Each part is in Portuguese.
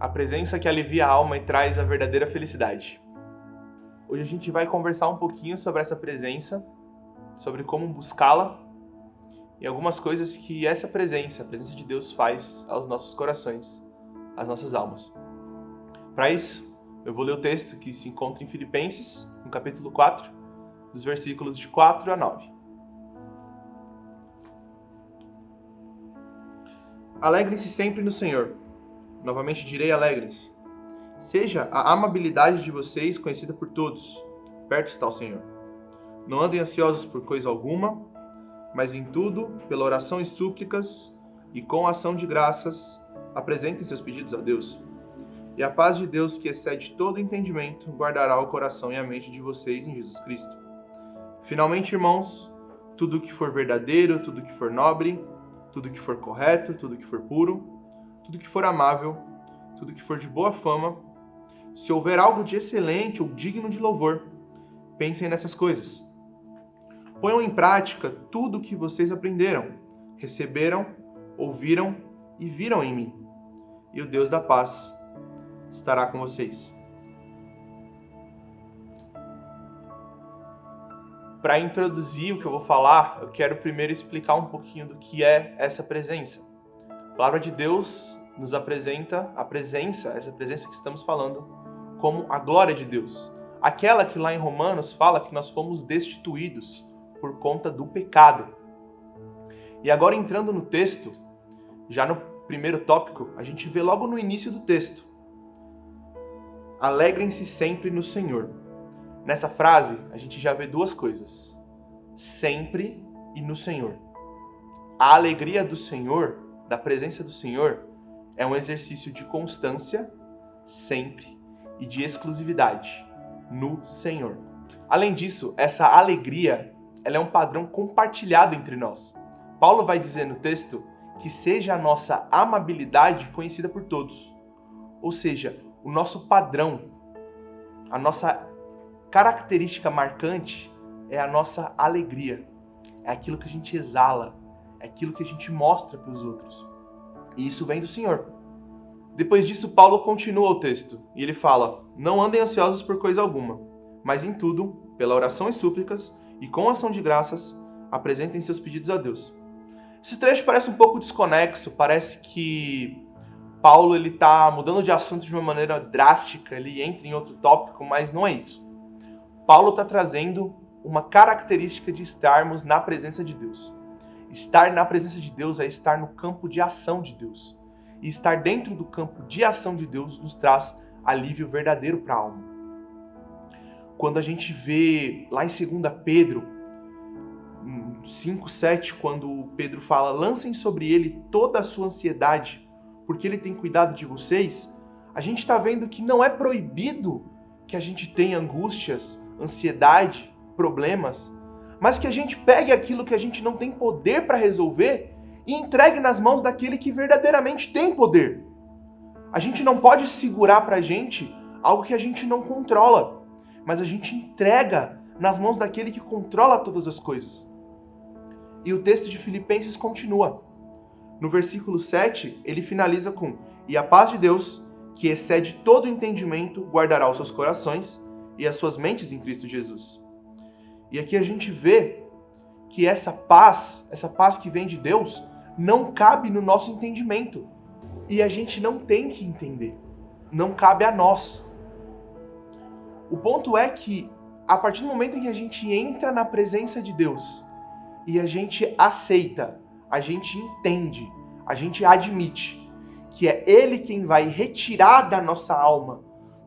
a presença que alivia a alma e traz a verdadeira felicidade. Hoje a gente vai conversar um pouquinho sobre essa presença, sobre como buscá-la e algumas coisas que essa presença, a presença de Deus, faz aos nossos corações, às nossas almas. Para isso, eu vou ler o texto que se encontra em Filipenses, no capítulo 4, dos versículos de 4 a 9. Alegrem-se sempre no Senhor. Novamente direi, alegrem-se. Seja a amabilidade de vocês conhecida por todos. Perto está o Senhor. Não andem ansiosos por coisa alguma, mas em tudo, pela oração e súplicas, e com ação de graças, apresentem seus pedidos a Deus. E a paz de Deus, que excede todo entendimento, guardará o coração e a mente de vocês em Jesus Cristo. Finalmente, irmãos, tudo que for verdadeiro, tudo que for nobre, tudo que for correto, tudo que for puro, tudo que for amável, tudo que for de boa fama, se houver algo de excelente ou digno de louvor, pensem nessas coisas. Ponham em prática tudo o que vocês aprenderam, receberam, ouviram e viram em mim. E o Deus da paz estará com vocês. Para introduzir o que eu vou falar, eu quero primeiro explicar um pouquinho do que é essa presença. A palavra de Deus nos apresenta essa presença que estamos falando, como a glória de Deus. Aquela que lá em Romanos fala que nós fomos destituídos por conta do pecado. E agora entrando no texto, já no primeiro tópico, a gente vê logo no início do texto: alegrem-se sempre no Senhor. Nessa frase, a gente já vê duas coisas: sempre e no Senhor. A alegria do Senhor, da presença do Senhor, é um exercício de constância, sempre, e de exclusividade, no Senhor. Além disso, essa alegria, ela é um padrão compartilhado entre nós. Paulo vai dizer no texto que seja a nossa amabilidade conhecida por todos. Ou seja, o nosso padrão, a nossa característica marcante é a nossa alegria. É aquilo que a gente exala, é aquilo que a gente mostra para os outros. E isso vem do Senhor. Depois disso, Paulo continua o texto e ele fala: não andem ansiosos por coisa alguma, mas em tudo, pela oração e súplicas e com ação de graças, apresentem seus pedidos a Deus. Esse trecho parece um pouco desconexo, parece que Paulo está mudando de assunto de uma maneira drástica, ele entra em outro tópico, mas não é isso. Paulo está trazendo uma característica de estarmos na presença de Deus. Estar na presença de Deus é estar no campo de ação de Deus. E estar dentro do campo de ação de Deus nos traz alívio verdadeiro para a alma. Quando a gente vê lá em 2 Pedro 5:7, quando Pedro fala: lancem sobre ele toda a sua ansiedade, porque ele tem cuidado de vocês, a gente está vendo que não é proibido que a gente tenha angústias, ansiedade, problemas, mas que a gente pegue aquilo que a gente não tem poder para resolver e entregue nas mãos daquele que verdadeiramente tem poder. A gente não pode segurar para a gente algo que a gente não controla, mas a gente entrega nas mãos daquele que controla todas as coisas. E o texto de Filipenses continua. No versículo 7, ele finaliza com: e a paz de Deus, que excede todo entendimento, guardará os seus corações e as suas mentes em Cristo Jesus. E aqui a gente vê que essa paz que vem de Deus, não cabe no nosso entendimento. E a gente não tem que entender. Não cabe a nós. O ponto é que, a partir do momento em que a gente entra na presença de Deus e a gente aceita, a gente entende, a gente admite que é Ele quem vai retirar da nossa alma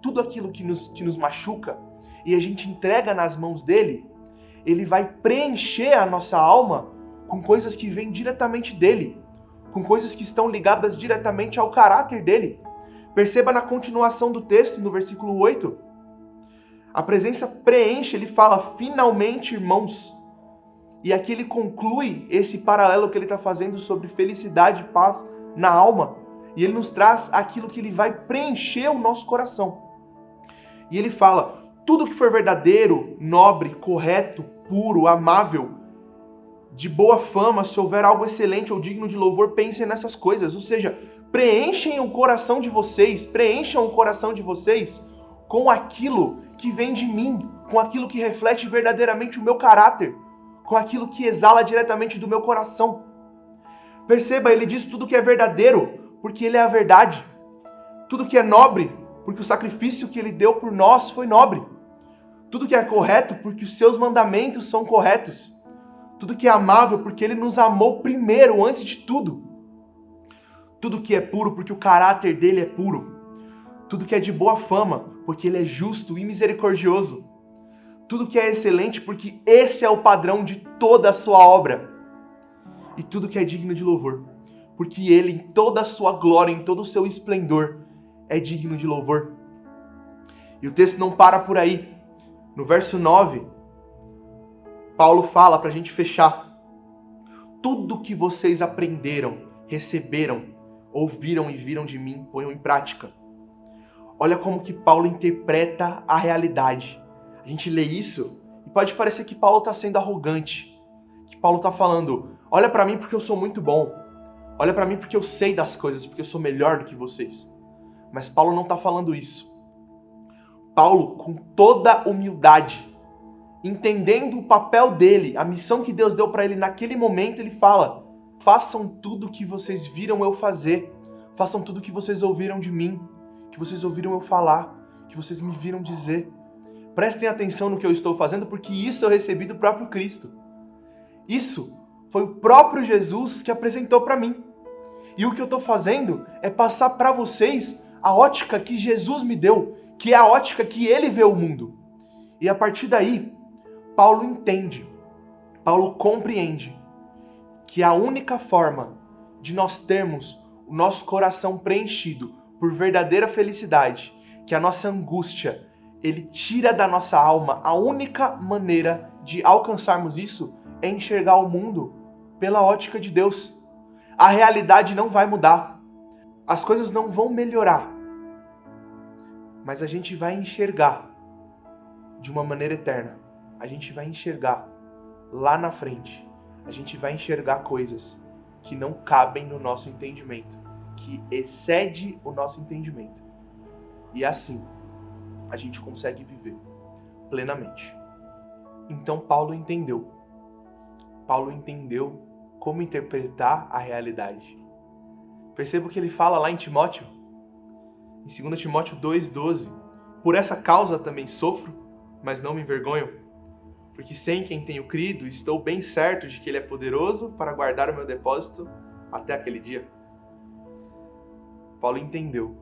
tudo aquilo que nos machuca e a gente entrega nas mãos dele, Ele vai preencher a nossa alma com coisas que vêm diretamente dele, com coisas que estão ligadas diretamente ao caráter dele. Perceba na continuação do texto, no versículo 8, a presença preenche, ele fala: finalmente, irmãos. E aqui ele conclui esse paralelo que ele está fazendo sobre felicidade e paz na alma. E ele nos traz aquilo que ele vai preencher o nosso coração. E ele fala: tudo que for verdadeiro, nobre, correto, puro, amável, de boa fama, se houver algo excelente ou digno de louvor, pensem nessas coisas. Ou seja, preencham o coração de vocês com aquilo que vem de mim, com aquilo que reflete verdadeiramente o meu caráter, com aquilo que exala diretamente do meu coração. Perceba, ele diz tudo que é verdadeiro, porque ele é a verdade. Tudo que é nobre, porque o sacrifício que ele deu por nós foi nobre. Tudo que é correto, porque os seus mandamentos são corretos. Tudo que é amável, porque ele nos amou primeiro, antes de tudo. Tudo que é puro, porque o caráter dele é puro. Tudo que é de boa fama, porque ele é justo e misericordioso. Tudo que é excelente, porque esse é o padrão de toda a sua obra. E tudo que é digno de louvor, porque ele, em toda a sua glória, em todo o seu esplendor, é digno de louvor. E o texto não para por aí. No verso 9, Paulo fala para a gente fechar. Tudo que vocês aprenderam, receberam, ouviram e viram de mim, ponham em prática. Olha como que Paulo interpreta a realidade. A gente lê isso e pode parecer que Paulo está sendo arrogante. Que Paulo está falando, olha para mim porque eu sou muito bom. Olha para mim porque eu sei das coisas, porque eu sou melhor do que vocês. Mas Paulo não está falando isso. Paulo, com toda humildade, entendendo o papel dele, a missão que Deus deu para ele naquele momento, ele fala, façam tudo o que vocês viram eu fazer. Façam tudo o que vocês ouviram de mim, que vocês ouviram eu falar, que vocês me viram dizer. Prestem atenção no que eu estou fazendo, porque isso eu recebi do próprio Cristo. Isso foi o próprio Jesus que apresentou para mim. E o que eu estou fazendo é passar para vocês a ótica que Jesus me deu, que é a ótica que ele vê o mundo. E a partir daí, Paulo entende, Paulo compreende que a única forma de nós termos o nosso coração preenchido por verdadeira felicidade, que a nossa angústia, ele tira da nossa alma, a única maneira de alcançarmos isso é enxergar o mundo pela ótica de Deus. A realidade não vai mudar, as coisas não vão melhorar, mas a gente vai enxergar de uma maneira eterna. A gente vai enxergar lá na frente. A gente vai enxergar coisas que não cabem no nosso entendimento, que excede o nosso entendimento. E assim, a gente consegue viver plenamente. Então Paulo entendeu. Paulo entendeu como interpretar a realidade. Perceba o que ele fala lá em Timóteo. Em 2 Timóteo 2,12. Por essa causa também sofro, mas não me envergonho, porque sei em quem tenho crido, estou bem certo de que ele é poderoso para guardar o meu depósito até aquele dia. Paulo entendeu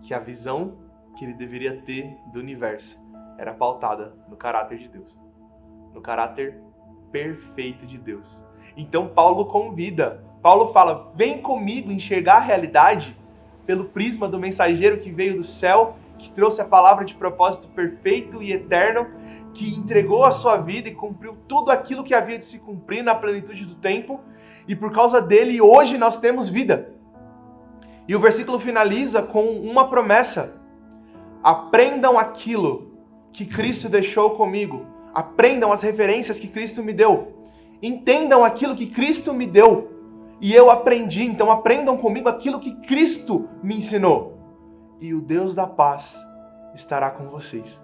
que a visão que ele deveria ter do universo era pautada no caráter de Deus, no caráter perfeito de Deus. Então Paulo convida, Paulo fala, vem comigo enxergar a realidade pelo prisma do mensageiro que veio do céu, que trouxe a palavra de propósito perfeito e eterno, que entregou a sua vida e cumpriu tudo aquilo que havia de se cumprir na plenitude do tempo, e por causa dele hoje nós temos vida. E o versículo finaliza com uma promessa: aprendam aquilo que Cristo deixou comigo, aprendam as referências que Cristo me deu, entendam aquilo que Cristo me deu e eu aprendi, então aprendam comigo aquilo que Cristo me ensinou. E o Deus da paz estará com vocês.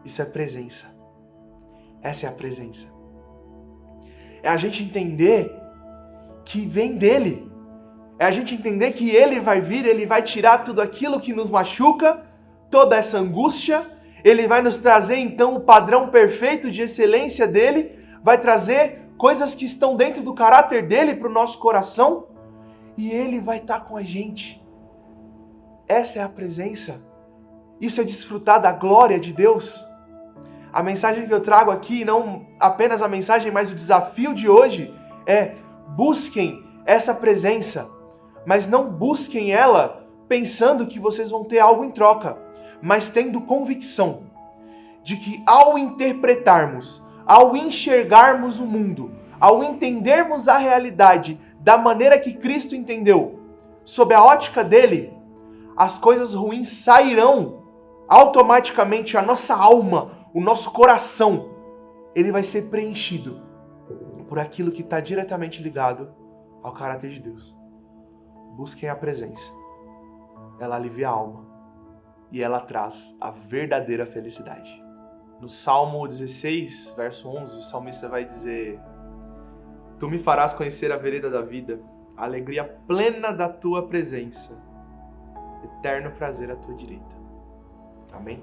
Isso é presença. Essa é a presença. É a gente entender que vem dele. É a gente entender que ele vai vir, ele vai tirar tudo aquilo que nos machuca, toda essa angústia. Ele vai nos trazer então o padrão perfeito de excelência dele, vai trazer coisas que estão dentro do caráter dele para o nosso coração, e ele vai estar com a gente. Essa é a presença. Isso é desfrutar da glória de Deus. A mensagem que eu trago aqui, não apenas a mensagem, mas o desafio de hoje é: busquem essa presença, mas não busquem ela pensando que vocês vão ter algo em troca, mas tendo convicção de que ao interpretarmos, ao enxergarmos o mundo, ao entendermos a realidade da maneira que Cristo entendeu, sob a ótica dele, as coisas ruins sairão automaticamente. A nossa alma, o nosso coração, ele vai ser preenchido por aquilo que está diretamente ligado ao caráter de Deus. busquem a presença. Ela alivia a alma e ela traz a verdadeira felicidade. No Salmo 16, verso 11, o salmista vai dizer: Tu me farás conhecer a vereda da vida, a alegria plena da tua presença, eterno prazer à tua direita. Amém?